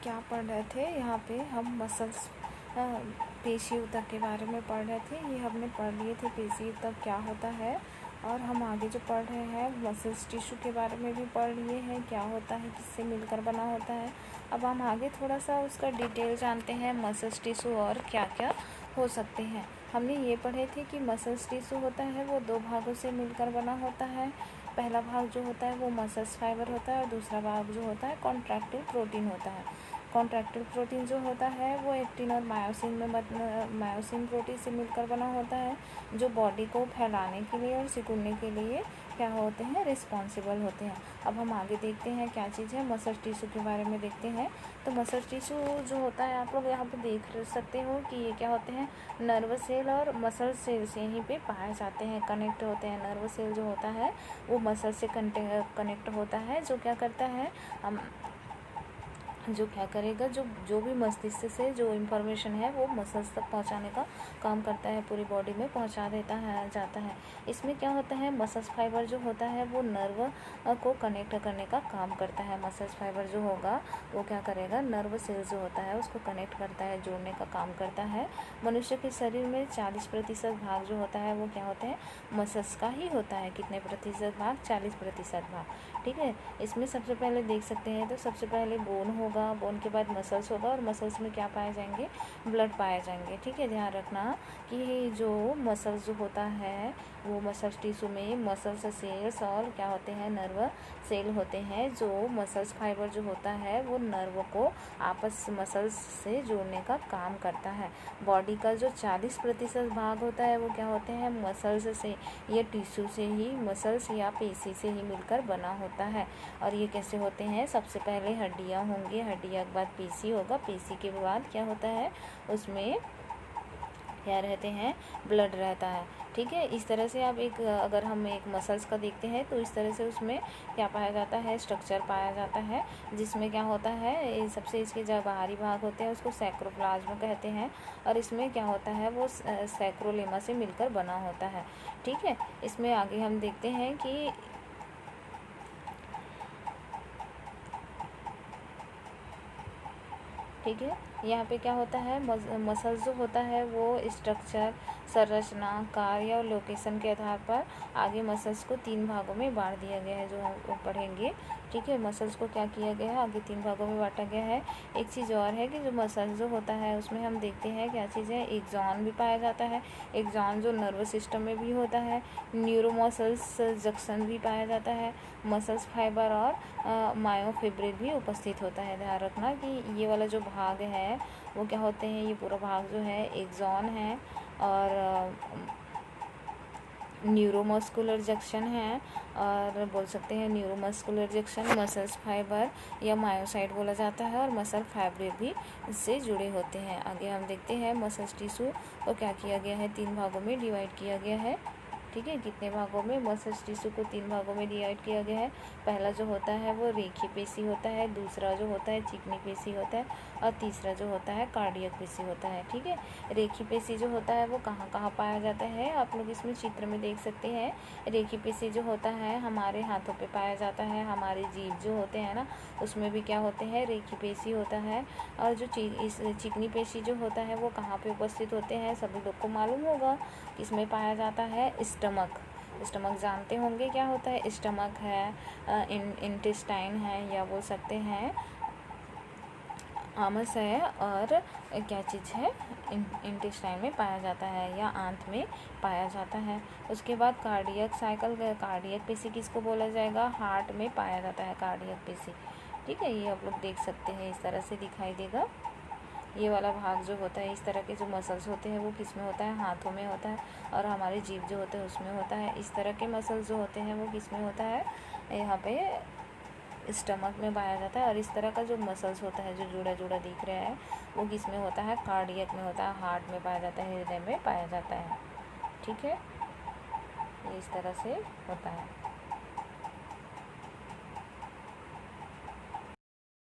क्या पढ़ रहे थे, यहाँ पे हम मसल्स पेशी ऊतक के बारे में पढ़ रहे थे। ये हमने पढ़ लिए थे पेशी ऊतक क्या होता है, और हम आगे जो पढ़ रहे हैं मसल्स टिश्यू के बारे में भी पढ़ लिए हैं, क्या होता है, किससे मिलकर बना होता है। अब हम आगे थोड़ा सा उसका डिटेल जानते हैं, मसल्स टिश्यू और क्या क्या हो सकते हैं। हमने ये पढ़े थे कि मसल्स टिश्यू होता है वो दो भागों से मिलकर बना होता है। पहला भाग जो होता है वो मसल्स फाइबर होता है, और दूसरा भाग जो होता है कॉन्ट्रैक्टिल प्रोटीन होता है। कॉन्ट्रैक्टिल प्रोटीन जो होता है वो एक्टिन और मायोसिन में मायोसिन प्रोटीन से मिलकर बना होता है, जो बॉडी को फैलाने के लिए और सिकुड़ने के लिए क्या होते हैं, रिस्पॉन्सिबल होते हैं। अब हम आगे देखते हैं क्या चीज़ है, मसल टिश्यू के बारे में देखते हैं। तो मसल टिश्यू जो होता है, आप लोग यहाँ पे देख सकते हो कि ये क्या होते हैं, नर्व सेल और मसल सेल से यहीं पे पाए जाते हैं, कनेक्ट होते हैं। नर्व सेल जो होता है वो मसल से कनेक्ट होता है, जो क्या करता है, जो क्या करेगा, जो भी मस्तिष्क से जो इन्फॉर्मेशन है वो मसल्स तक पहुंचाने का काम करता है, पूरी बॉडी में पहुंचा देता है जाता है। इसमें क्या होता है, मसल्स फाइबर जो होता है वो नर्व को कनेक्ट करने का काम करता है। मसल्स फाइबर जो होगा वो क्या करेगा, नर्व सेल जो होता है उसको कनेक्ट करता है, जोड़ने का काम करता है। मनुष्य के शरीर में 40% भाग जो होता है वो क्या होते हैं, मसल्स का ही होता है। कितने प्रतिशत भाग, 40% भाग, ठीक है। इसमें सबसे पहले देख सकते हैं, तो सबसे पहले बोन होगा, बोन के बाद मसल्स होगा, और मसल्स में क्या पाए जाएंगे, ब्लड पाए जाएंगे, ठीक है। ध्यान रखना कि जो मसल्स जो होता है वो मसल्स टिश्यू में मसल्स सेल्स और क्या होते हैं, नर्व सेल होते हैं। जो मसल्स फाइबर जो होता है वो नर्व को आपस मसल्स से जोड़ने का काम करता है। बॉडी का जो 40% भाग होता है वो क्या होते हैं, मसल्स से या टिश्यू से ही, मसल्स या पेशी से ही मिलकर बना होता है। और ये कैसे होते हैं, सबसे पहले हड्डियाँ होंगी, हड्डियाँ के बाद पेशी होगा, पेशी के बाद क्या होता है, उसमें क्या रहते हैं, ब्लड रहता है, ठीक है। इस तरह से आप अगर हम एक मसल्स का देखते हैं तो इस तरह से उसमें क्या पाया जाता है, स्ट्रक्चर पाया जाता है, जिसमें क्या होता है, सबसे इसके जो बाहरी भाग होते हैं उसको सैक्रोप्लाज्म कहते हैं, और इसमें क्या होता है वो सैक्रोलेमा से मिलकर बना होता है, ठीक है। इसमें आगे हम देखते हैं कि ठीक है, यहाँ पे क्या होता है, मसल्स जो होता है वो स्ट्रक्चर, संरचना, कार्य और लोकेशन के आधार पर आगे मसल्स को 3 भागों में बांट दिया गया है, जो हम पढ़ेंगे, ठीक है। मसल्स को क्या किया गया है, आगे 3 भागों में बांटा गया है। एक चीज़ और है कि जो मसल्स जो होता है उसमें हम देखते हैं क्या चीज़ है, एक्सॉन भी पाया जाता है। एक्सॉन जो नर्वस सिस्टम में भी होता है। न्यूरोमसल्स जंक्शन भी पाया जाता है। मसल्स फाइबर और मायोफिब्रिल भी उपस्थित होता है। ध्यान रखना कि ये वाला जो भाग है वो क्या होते हैं, ये पूरा भाग जो है एक्सॉन है, और न्यूरोमस्कुलर जंक्शन है, और बोल सकते हैं न्यूरोमस्कुलर जंक्शन मसल्स फाइबर या मायोसाइट बोला जाता है, और मसल फाइब्रिल भी इससे जुड़े होते हैं। आगे हम देखते हैं मसल्स टिश्यू को क्या किया गया है, 3 भागों में डिवाइड किया गया है, ठीक है। कितने भागों में, मसल्स टिश्यू को 3 भागों में डिवाइड किया गया है। पहला जो होता है वो रेखीय पेशी होता है, दूसरा जो होता है चिकनी पेशी होता है, और तीसरा जो होता है कार्डियक पेशी होता है, ठीक है। रेखीय पेशी जो होता है वो कहाँ कहाँ पाया जाता है, आप लोग इसमें चित्र में देख सकते हैं। रेखीय पेशी जो होता है हमारे हाथों पे पाया जाता है, हमारे जीभ जो होते हैं ना उसमें भी क्या होते हैं, रेखीय पेशी होता है। और जो इस चिकनी पेशी जो होता है वो कहाँ पे उपस्थित होते हैं, सभी लोग को मालूम होगा, इसमें पाया जाता है स्टमक जानते होंगे क्या होता है, स्टमक है, इंटेस्टाइन है, या बोल सकते हैं आमस है, और क्या चीज़ है, इंटेस्टाइन में पाया जाता है या आंत में पाया जाता है। उसके बाद कार्डियक साइकिल, कार्डियक पेशी किसको बोला जाएगा, हार्ट में पाया जाता है कार्डियक पेशी, ठीक है। ये आप लोग देख सकते हैं, इस तरह से दिखाई देगा। ये वाला भाग जो होता है, इस तरह के जो मसल्स होते हैं वो किस में होता है, हाथों में होता है, और हमारी जीभ जो होते हैं उसमें होता है। इस तरह के मसल्स जो होते हैं वो किस में होता है, यहाँ पे स्टमक में पाया जाता है। और इस तरह का जो मसल्स होता है जो जुड़ा जुड़ा दिख रहा है वो किस में होता है, कार्डियक में होता है, हार्ट में पाया जाता है, हृदय में पाया जाता है, ठीक है। ये इस तरह से होता है।